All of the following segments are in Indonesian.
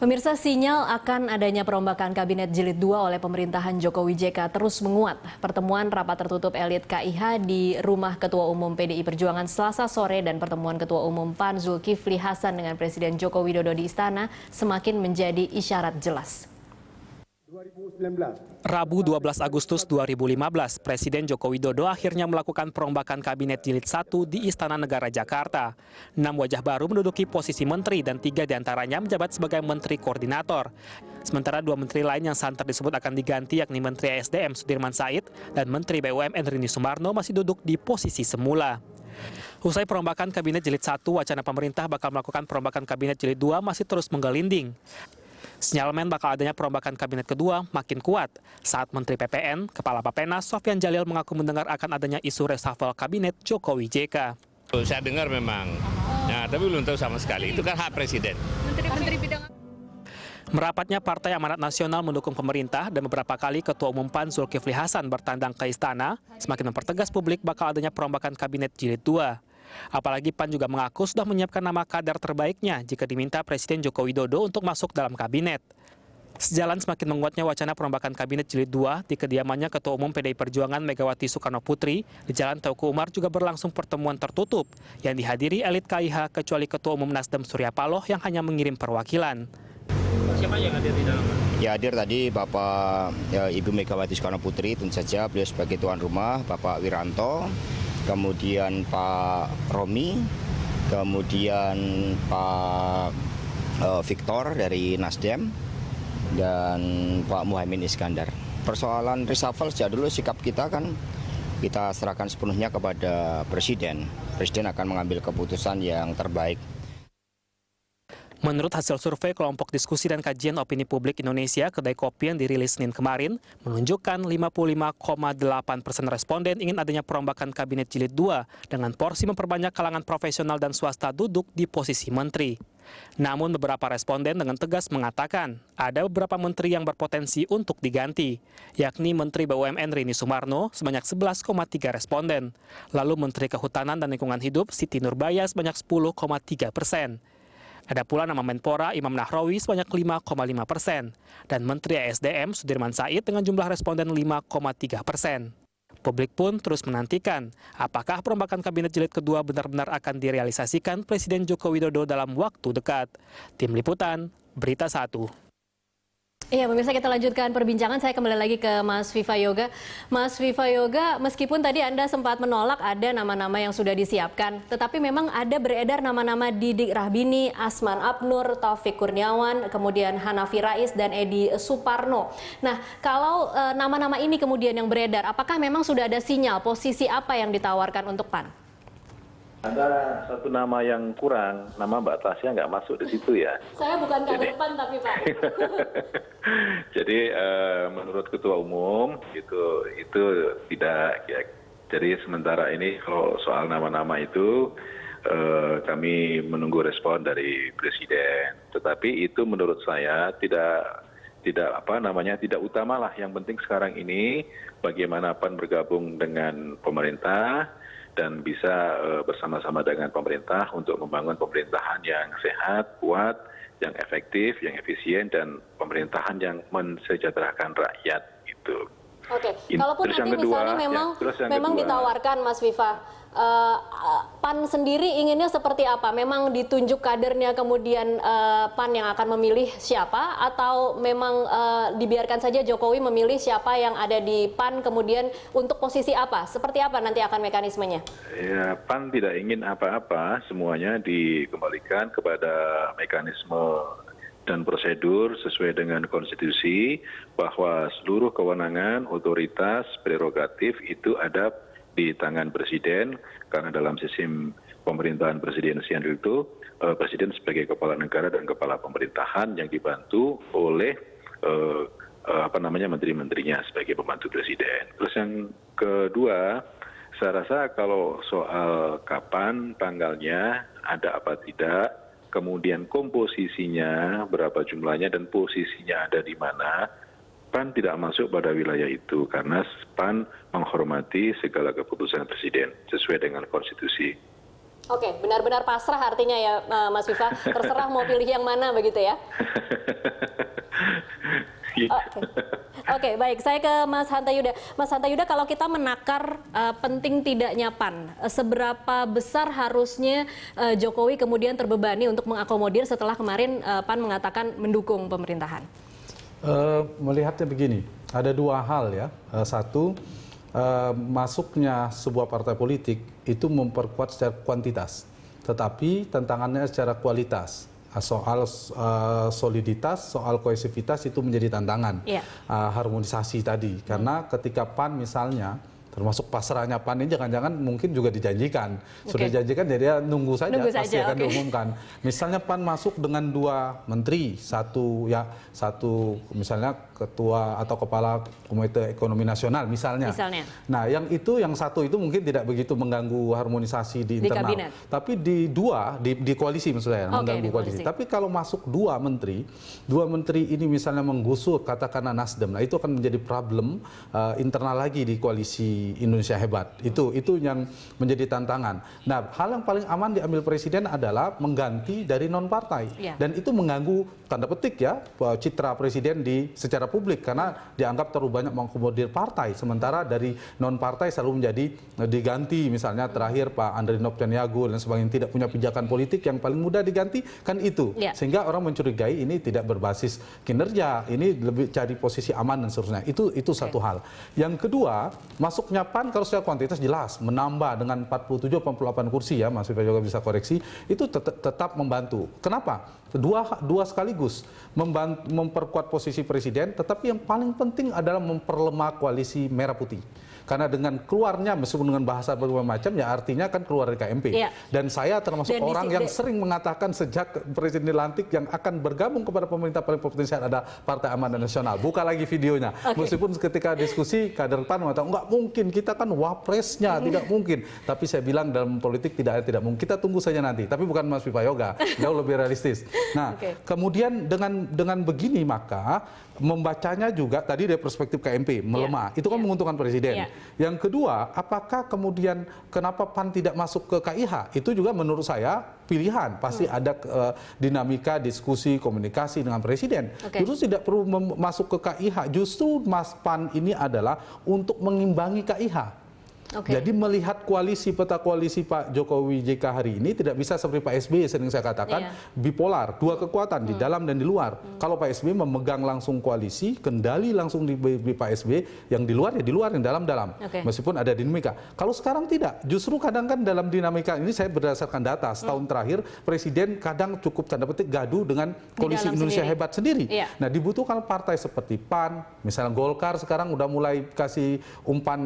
Pemirsa, sinyal akan adanya perombakan Kabinet Jilid 2 oleh pemerintahan Jokowi JK terus menguat. Pertemuan rapat tertutup elit KIH di rumah Ketua Umum PDI Perjuangan Selasa sore dan pertemuan Ketua Umum PAN Zulkifli Hasan dengan Presiden Joko Widodo di Istana semakin menjadi isyarat jelas. Rabu 12 Agustus 2015, Presiden Joko Widodo akhirnya melakukan perombakan Kabinet Jilid 1 di Istana Negara Jakarta. 6 wajah baru menduduki posisi menteri dan 3 diantaranya menjabat sebagai menteri koordinator. Sementara 2 menteri lain yang santer disebut akan diganti yakni Menteri SDM Sudirman Said dan Menteri BUMN Rini Sumarno masih duduk di posisi semula. Usai perombakan Kabinet Jilid 1, wacana pemerintah bakal melakukan perombakan Kabinet Jilid 2 masih terus menggelinding. Sinyalemen bakal adanya perombakan kabinet kedua makin kuat saat Menteri PPN, Kepala Bappenas Sofyan Djalil mengaku mendengar akan adanya isu reshuffle kabinet Jokowi JK. Saya dengar memang, nah, tapi belum tahu sama sekali. Itu kan hak Presiden. Merapatnya Partai Amanat Nasional mendukung pemerintah dan beberapa kali Ketua Umum PAN Zulkifli Hasan bertandang ke istana semakin mempertegas publik bakal adanya perombakan kabinet Jilid 2. Apalagi PAN juga mengaku sudah menyiapkan nama kader terbaiknya jika diminta Presiden Joko Widodo untuk masuk dalam kabinet. Sejalan semakin menguatnya wacana perombakan kabinet Jilid 2 di kediamannya Ketua Umum PDI Perjuangan Megawati Soekarno Putri, di Jalan Teuku Umar juga berlangsung pertemuan tertutup yang dihadiri elit KIH kecuali Ketua Umum Nasdem Surya Paloh yang hanya mengirim perwakilan. Siapa yang hadir di dalam? Ya, hadir tadi Bapak Ibu Megawati Soekarno Putri, tentu saja beliau sebagai tuan rumah, Bapak Wiranto, kemudian Pak Romi, kemudian Pak Victor dari Nasdem, dan Pak Muhaimin Iskandar. Persoalan reshuffle sejak dulu sikap kita kan kita serahkan sepenuhnya kepada Presiden. Presiden akan mengambil keputusan yang terbaik. Menurut hasil survei kelompok diskusi dan kajian opini publik Indonesia Kedai Kopi yang dirilis Senin kemarin, menunjukkan 55,8% responden ingin adanya perombakan Kabinet Jilid 2 dengan porsi memperbanyak kalangan profesional dan swasta duduk di posisi menteri. Namun beberapa responden dengan tegas mengatakan ada beberapa menteri yang berpotensi untuk diganti, yakni Menteri BUMN Rini Sumarno sebanyak 11,3 responden, lalu Menteri Kehutanan dan Lingkungan Hidup Siti Nurbaya sebanyak 10,3%. Ada pula nama Menpora Imam Nahrawi sebanyak 5,5% dan Menteri ESDM Sudirman Said dengan jumlah responden 5,3%. Publik pun terus menantikan apakah perombakan kabinet jilid kedua benar-benar akan direalisasikan Presiden Joko Widodo dalam waktu dekat. Tim Liputan, Berita 1. Iya, pemirsa, kita lanjutkan perbincangan. Saya kembali lagi ke Mas Viva Yoga. Mas Viva Yoga, meskipun tadi Anda sempat menolak ada nama-nama yang sudah disiapkan, tetapi memang ada beredar nama-nama Didik Rahbini, Asman Abnur, Taufik Kurniawan, kemudian Hanafi Rais, dan Edi Suparno. Nah, kalau nama-nama ini kemudian yang beredar, apakah memang sudah ada sinyal posisi apa yang ditawarkan untuk PAN? Ada satu nama yang kurang, nama Mbak Tasya nggak masuk di situ ya. Saya bukan kader PAN tapi Pak. Jadi menurut Ketua Umum itu tidak. Ya. Jadi sementara ini kalau soal nama-nama itu kami menunggu respon dari Presiden. Tetapi itu menurut saya tidak utamalah. Yang penting sekarang ini bagaimana PAN bergabung dengan pemerintah dan bisa bersama-sama dengan pemerintah untuk membangun pemerintahan yang sehat, kuat, yang efektif, yang efisien, dan pemerintahan yang mensejahterakan rakyat. Gitu. Oke, kalaupun nanti misalnya memang ditawarkan, Mas Viva, PAN sendiri inginnya seperti apa? Memang ditunjuk kadernya kemudian PAN yang akan memilih siapa, atau memang dibiarkan saja Jokowi memilih siapa yang ada di PAN kemudian untuk posisi apa? Seperti apa nanti akan mekanismenya? Ya, PAN tidak ingin apa-apa, semuanya dikembalikan kepada mekanisme dan prosedur sesuai dengan konstitusi, bahwa seluruh kewenangan, otoritas, prerogatif itu ada di tangan Presiden, karena dalam sistem pemerintahan presidensial itu Presiden sebagai kepala negara dan kepala pemerintahan yang dibantu oleh menteri-menterinya sebagai pembantu Presiden. Terus yang kedua, saya rasa kalau soal kapan tanggalnya, ada apa tidak, kemudian komposisinya berapa jumlahnya dan posisinya ada di mana, PAN tidak masuk pada wilayah itu karena PAN menghormati segala keputusan Presiden sesuai dengan konstitusi. Oke, benar-benar pasrah artinya ya Mas Viva, terserah mau pilih yang mana begitu ya? Oke, baik. Saya ke Mas Hanta Yuda. Mas Hanta Yuda, kalau kita menakar penting tidaknya PAN, seberapa besar harusnya Jokowi kemudian terbebani untuk mengakomodir setelah kemarin PAN mengatakan mendukung pemerintahan? Melihatnya begini, ada dua hal ya. Satu, masuknya sebuah partai politik itu memperkuat secara kuantitas, tetapi tantangannya secara kualitas. Soal soliditas, soal kohesivitas itu menjadi tantangan. Harmonisasi tadi, karena ketika PAN misalnya, termasuk pasrahnya PAN ini jangan-jangan mungkin juga dijanjikan. Sudah dijanjikan jadi ya nunggu saja pasti akan diumumkan. Misalnya PAN masuk dengan 2 menteri, satu misalnya ketua atau kepala Komite Ekonomi Nasional misalnya. Nah, yang satu itu mungkin tidak begitu mengganggu harmonisasi di internal. Kabinet. Tapi di koalisi maksud saya, mengganggu koalisi. Tapi kalau masuk 2 menteri ini misalnya menggusur katakanlah Nasdem, nah itu akan menjadi problem internal lagi di koalisi Indonesia Hebat. Itu yang menjadi tantangan. Nah, hal yang paling aman diambil presiden adalah mengganti dari non partai. Dan itu mengganggu tanda petik ya citra presiden secara publik karena dianggap terlalu banyak mengakomodir partai, sementara dari non partai selalu menjadi diganti. Misalnya terakhir Pak Andre Nop Caniago dan sebagainya tidak punya pijakan politik, yang paling mudah diganti kan itu. Sehingga orang mencurigai ini tidak berbasis kinerja, ini lebih cari posisi aman dan seterusnya. Itu satu hal. Yang kedua, masuknya PAN kalau secara kuantitas jelas menambah dengan 47-48 kursi ya, Mas Viva juga bisa koreksi, itu tetap membantu. Kenapa? Dua sekaligus memperkuat posisi presiden, tetapi yang paling penting adalah memperlemah koalisi merah putih. Karena dengan keluarnya, meskipun dengan bahasa berbagai macam, ya artinya kan keluar dari KMP. Dan saya termasuk orang yang sering mengatakan sejak presiden dilantik yang akan bergabung kepada pemerintah paling potensial ada Partai Amanat Nasional. Buka lagi videonya. Meskipun ketika diskusi kader PAN mengatakan nggak mungkin, kita kan wapresnya, tidak mungkin. Tapi saya bilang dalam politik tidak mungkin. Kita tunggu saja nanti. Tapi bukan Mas Viva Yoga, jauh lebih realistis. Nah, kemudian dengan begini maka membacanya juga tadi dari perspektif KMP melemah. Itu kan menguntungkan presiden. Yang kedua, apakah kemudian kenapa PAN tidak masuk ke KIH? Itu juga menurut saya pilihan. Pasti ada dinamika, diskusi, komunikasi dengan presiden. Justru tidak perlu masuk ke KIH. Justru Mas PAN ini adalah untuk mengimbangi KIH. Jadi melihat peta koalisi Pak Jokowi JK hari ini tidak bisa seperti Pak SBY sering saya katakan bipolar, 2 kekuatan di dalam dan di luar. Kalau Pak SBY memegang langsung koalisi, kendali langsung di Pak SBY, yang di luar ya di luar, yang dalam. Meskipun ada dinamika. Kalau sekarang tidak, justru kadang kan dalam dinamika ini saya berdasarkan data setahun terakhir presiden kadang cukup tanda petik gaduh dengan koalisi Indonesia Hebat sendiri. Nah, dibutuhkan partai seperti PAN, misalnya Golkar sekarang udah mulai kasih umpan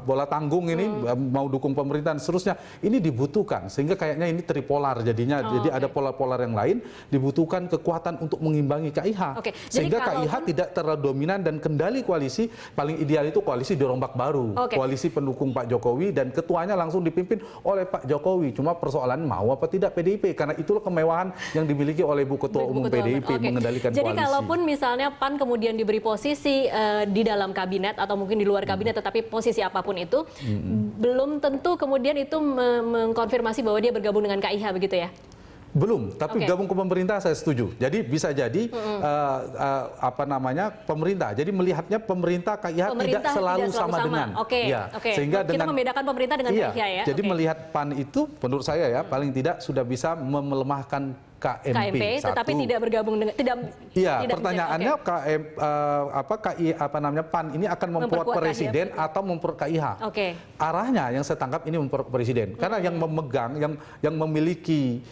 bola tanggung ini mau dukung pemerintahan seterusnya, ini dibutuhkan sehingga kayaknya ini tripolar jadinya. Jadi ada pola-polar yang lain, dibutuhkan kekuatan untuk mengimbangi KIH sehingga KIH tidak terlalu dominan dan kendali koalisi. Paling ideal itu koalisi dirombak baru, koalisi pendukung Pak Jokowi dan ketuanya langsung dipimpin oleh Pak Jokowi. Cuma persoalan mau apa tidak PDIP, karena itulah kemewahan yang dimiliki oleh Ibu Ketua Umum PDIP mengendalikan koalisi. Jadi kalaupun misalnya PAN kemudian diberi posisi di dalam kabinet atau mungkin di luar kabinet, tetapi posisi apapun itu, belum tentu kemudian itu mengkonfirmasi bahwa dia bergabung dengan KIH begitu ya? Belum, tapi gabung ke pemerintah saya setuju. Jadi bisa jadi pemerintah. Jadi melihatnya pemerintah KIH tidak selalu sama dengan. Sehingga kita membedakan pemerintah dengan KIH ya. Jadi melihat PAN itu menurut saya ya paling tidak sudah bisa melemahkan KMP tetapi tidak bergabung dengan pertanyaannya PAN ini akan memperkuat presiden atau memperkuat KIH. Arahnya yang saya tangkap ini memperkuat presiden karena yang memegang yang memiliki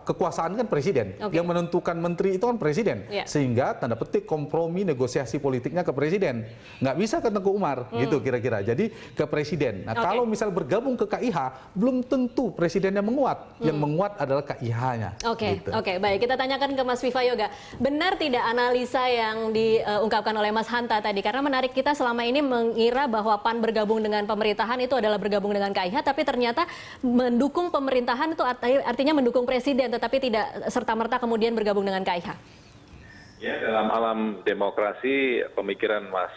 kekuasaan kan presiden, yang menentukan menteri itu kan presiden, sehingga tanda petik kompromi negosiasi politiknya ke presiden, nggak bisa ke Tengku Umar gitu kira-kira. Jadi ke presiden. Nah kalau misal bergabung ke KIH belum tentu presidennya menguat, yang menguat adalah KIH-nya. Baik, kita tanyakan ke Mas Viva Yoga. Benar tidak analisa yang diungkapkan oleh Mas Hanta tadi? Karena menarik, kita selama ini mengira bahwa PAN bergabung dengan pemerintahan itu adalah bergabung dengan KIH, tapi ternyata mendukung pemerintahan itu artinya mendukung presiden, tetapi tidak serta-merta kemudian bergabung dengan KIH. Ya, dalam alam demokrasi pemikiran Mas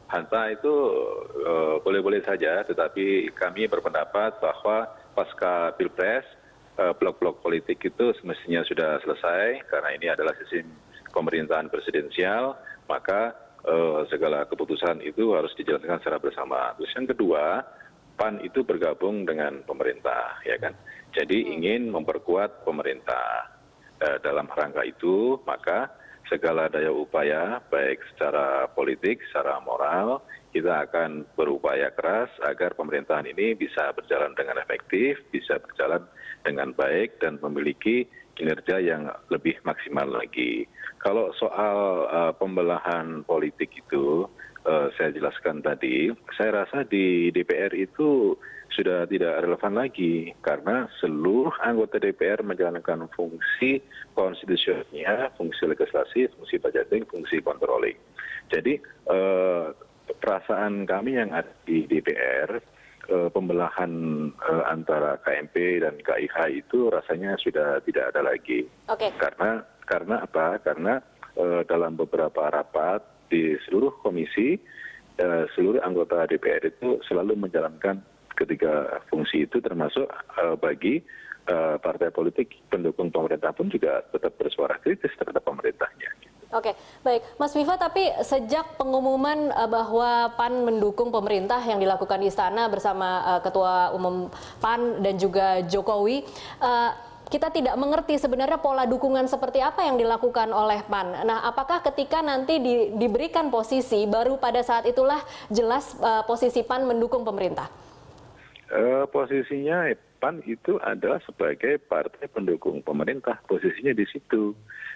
Hanta itu boleh-boleh saja, tetapi kami berpendapat bahwa pasca Pilpres, blok-blok politik itu semestinya sudah selesai, karena ini adalah sistem pemerintahan presidensial, maka segala keputusan itu harus dijalankan secara bersama. Terus yang kedua, PAN itu bergabung dengan pemerintah, ya kan. Jadi ingin memperkuat pemerintah. Dalam rangka itu, maka segala daya upaya, baik secara politik, secara moral, kita akan berupaya keras agar pemerintahan ini bisa berjalan dengan efektif, bisa berjalan dengan baik, dan memiliki kinerja yang lebih maksimal lagi. Kalau soal pembelahan politik itu, saya jelaskan tadi, saya rasa di DPR itu sudah tidak relevan lagi, karena seluruh anggota DPR menjalankan fungsi konstitusionalnya, fungsi legislasi, fungsi budgeting, fungsi controlling. Jadi perasaan kami yang ada di DPR, pembelahan antara KMP dan KIH itu rasanya sudah tidak ada lagi. Oke. Karena apa? Karena dalam beberapa rapat di seluruh komisi, seluruh anggota DPR itu selalu menjalankan ketiga fungsi itu, termasuk bagi partai politik pendukung pemerintah pun juga tetap bersuara kritis terhadap pemerintahnya. Oke, baik. Mas Viva, tapi sejak pengumuman bahwa PAN mendukung pemerintah yang dilakukan di istana bersama Ketua Umum PAN dan juga Jokowi, kita tidak mengerti sebenarnya pola dukungan seperti apa yang dilakukan oleh PAN. Nah, apakah ketika nanti diberikan posisi, baru pada saat itulah jelas posisi PAN mendukung pemerintah? Posisinya PAN itu adalah sebagai partai pendukung pemerintah, posisinya di situ.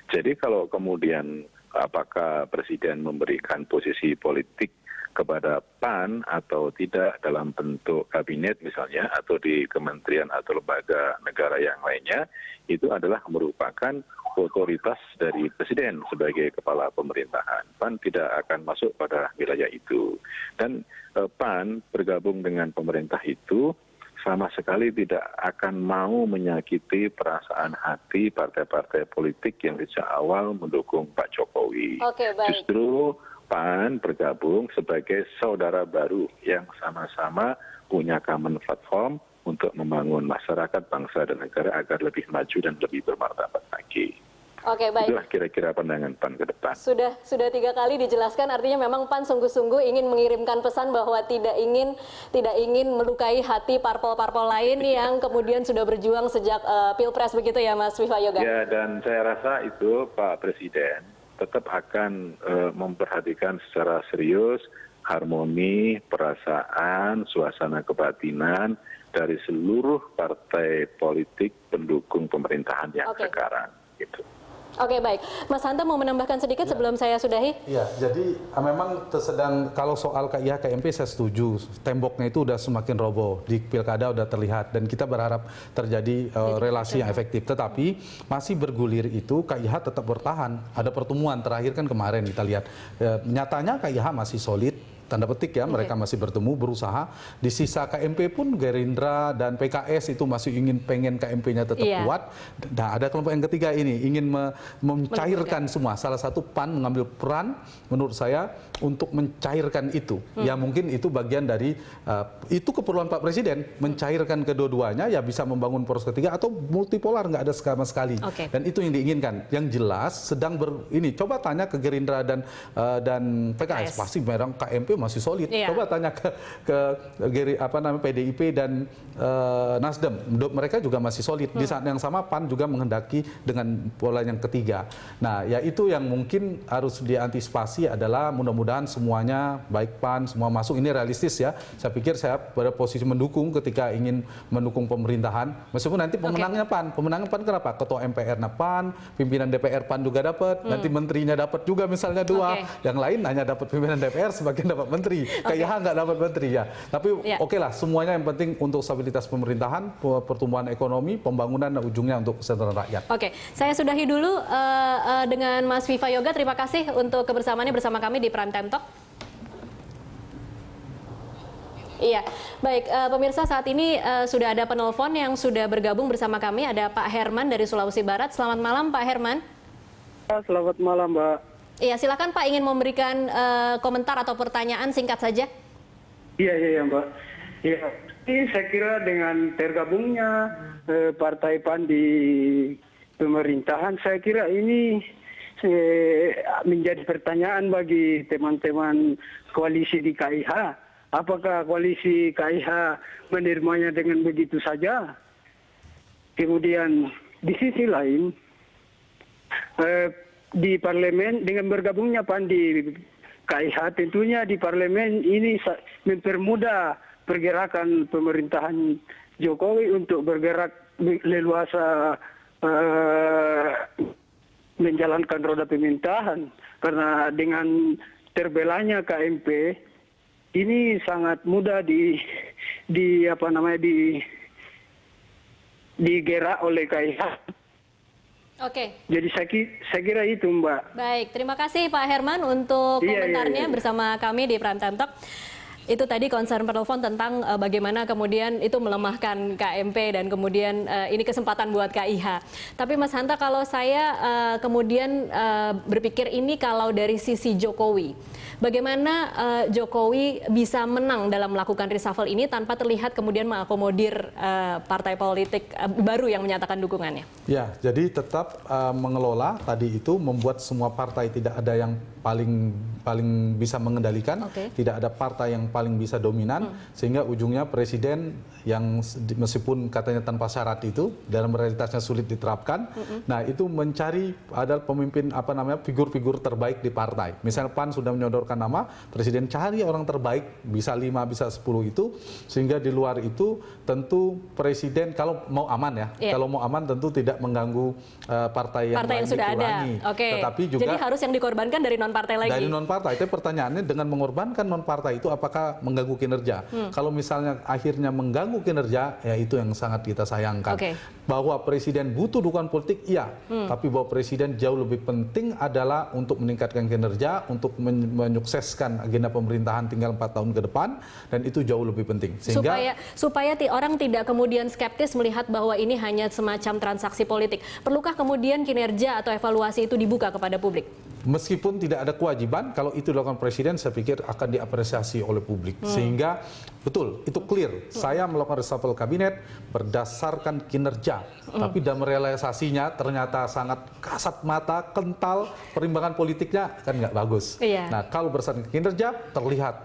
Jadi kalau kemudian apakah Presiden memberikan posisi politik kepada PAN atau tidak dalam bentuk kabinet misalnya, atau di kementerian atau lembaga negara yang lainnya, itu adalah merupakan otoritas dari Presiden sebagai kepala pemerintahan. PAN tidak akan masuk pada wilayah itu. Dan PAN bergabung dengan pemerintah itu sama sekali tidak akan mau menyakiti perasaan hati partai-partai politik yang sejak awal mendukung Pak Jokowi. Oke, baik. Justru PAN bergabung sebagai saudara baru yang sama-sama punya common platform untuk membangun masyarakat, bangsa, dan negara agar lebih maju dan lebih bermartabat lagi. Oke, baik. Itulah kira-kira pandangan PAN ke depan. Sudah 3 kali dijelaskan, artinya memang PAN sungguh-sungguh ingin mengirimkan pesan bahwa tidak ingin melukai hati parpol-parpol lain yang kemudian sudah berjuang sejak Pilpres, begitu ya Mas Viva Yoga? Ya, dan saya rasa itu Pak Presiden tetap akan memperhatikan secara serius harmoni, perasaan, suasana kebatinan dari seluruh partai politik pendukung pemerintahan yang sekarang. Gitu. Oke, baik. Mas Hanta mau menambahkan sedikit sebelum saya sudahi? Iya, jadi memang sedang, kalau soal KIH, KMP saya setuju. Temboknya itu udah semakin roboh. Di pilkada udah terlihat dan kita berharap terjadi relasi yang efektif. Tetapi masih bergulir itu KIH tetap bertahan. Ada pertemuan terakhir kan kemarin kita lihat. Nyatanya KIH masih solid. Tanda petik ya, mereka masih bertemu, berusaha. Di sisa KMP pun Gerindra dan PKS itu masih pengen KMP-nya tetap kuat. Nah, ada kelompok yang ketiga ini ingin mencairkan semua. Salah satu PAN mengambil peran menurut saya untuk mencairkan itu. Ya mungkin itu bagian dari itu keperluan Pak Presiden, mencairkan kedua-duanya, ya bisa membangun poros ketiga atau multipolar, nggak ada sama sekali. Dan itu yang diinginkan. Yang jelas sedang ini coba tanya ke Gerindra dan PKS pasti memang KMP masih solid. Coba tanya ke PDIP dan Nasdem, mereka juga masih solid. Di saat yang sama PAN juga menghendaki dengan pola yang ketiga. Nah, ya itu yang mungkin harus diantisipasi adalah mudah-mudahan semuanya baik PAN semua masuk. Ini realistis ya. Saya pikir saya pada posisi mendukung ketika ingin mendukung pemerintahan. Meskipun nanti pemenangnya PAN. Pemenangnya PAN kenapa? Ketua MPR PAN, pimpinan DPR PAN juga dapat, nanti menterinya dapat juga misalnya 2. Yang lain hanya dapat pimpinan DPR, sebagian dapat menteri, KIH nggak dapat menteri ya. Tapi oke lah, semuanya yang penting untuk stabilitas pemerintahan, pertumbuhan ekonomi, pembangunan, dan ujungnya untuk kesejahteraan rakyat. Oke, saya sudahi dulu dengan Mas Viva Yoga. Terima kasih untuk kebersamaannya bersama kami di Prime Time Talk. Iya, baik pemirsa, saat ini sudah ada penelpon yang sudah bergabung bersama kami. Ada Pak Herman dari Sulawesi Barat. Selamat malam Pak Herman. Selamat malam Mbak. Iya, silakan Pak, ingin memberikan komentar atau pertanyaan singkat saja. Iya Mbak. Iya, ini saya kira dengan tergabungnya Partai PAN di pemerintahan, saya kira ini menjadi pertanyaan bagi teman-teman koalisi di KIH. Apakah koalisi KIH menerimanya dengan begitu saja? Kemudian di sisi lain, di parlemen dengan bergabungnya PAN di KIH, tentunya di parlemen ini mempermudah pergerakan pemerintahan Jokowi untuk bergerak leluasa menjalankan roda pemerintahan. Karena dengan terbelanya KMP ini sangat mudah digerak oleh KIH. Oke. Jadi saya kira itu, Mbak. Baik, terima kasih Pak Herman untuk komentarnya bersama kami di Prime Time Talk. Itu tadi concern penelpon tentang bagaimana kemudian itu melemahkan KMP dan kemudian ini kesempatan buat KIH. Tapi Mas Hanta, kalau saya kemudian berpikir ini kalau dari sisi Jokowi, bagaimana Jokowi bisa menang dalam melakukan reshuffle ini tanpa terlihat kemudian mengakomodir partai politik baru yang menyatakan dukungannya? Ya, jadi tetap mengelola tadi itu, membuat semua partai tidak ada yang paling bisa mengendalikan, tidak ada partai yang paling bisa dominan, sehingga ujungnya presiden yang meskipun katanya tanpa syarat itu dalam realitasnya sulit diterapkan. Nah, itu mencari adalah pemimpin figur-figur terbaik di partai. Misalnya PAN sudah menyodorkan nama, presiden cari orang terbaik, bisa 5 bisa 10 itu, sehingga di luar itu tentu presiden kalau mau aman ya, kalau mau aman tentu tidak mengganggu partai yang sudah ada. Tetapi juga jadi harus yang dikorbankan dari non partai lagi. Dari non partai. Itu pertanyaannya, dengan mengorbankan non partai itu apakah mengganggu kinerja? Kalau misalnya akhirnya mengganggu kinerja, ya itu yang sangat kita sayangkan. Bahwa presiden butuh dukungan politik, iya. Tapi bahwa presiden jauh lebih penting adalah untuk meningkatkan kinerja, untuk menyukseskan agenda pemerintahan tinggal 4 tahun ke depan, dan itu jauh lebih penting. Sehingga supaya orang tidak kemudian skeptis melihat bahwa ini hanya semacam transaksi politik. Perlukah kemudian kinerja atau evaluasi itu dibuka kepada publik? Meskipun tidak ada kewajiban, kalau itu dilakukan presiden, saya pikir akan diapresiasi oleh publik. Sehingga betul, itu clear. Saya melakukan reshuffle kabinet berdasarkan kinerja. Tapi dalam realisasinya ternyata sangat kasat mata, kental, perimbangan politiknya kan nggak bagus. Nah, kalau berdasarkan kinerja,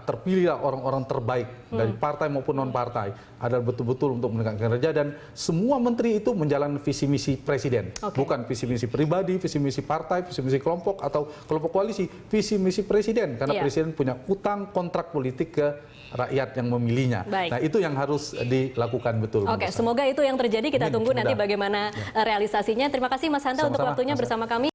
terpilihlah orang-orang terbaik dari partai maupun non-partai. Adalah betul-betul untuk meningkatkan kinerja, dan semua menteri itu menjalankan visi misi presiden. Bukan visi misi pribadi, visi misi partai, visi misi kelompok, atau kelompok koalisi, visi misi presiden. Karena presiden punya utang kontrak politik ke rakyat yang memilihnya. Nah, itu yang harus dilakukan betul. Semoga itu yang terjadi. Kita tunggu nanti bagaimana realisasinya. Terima kasih Mas Hanta untuk waktunya bersama kami.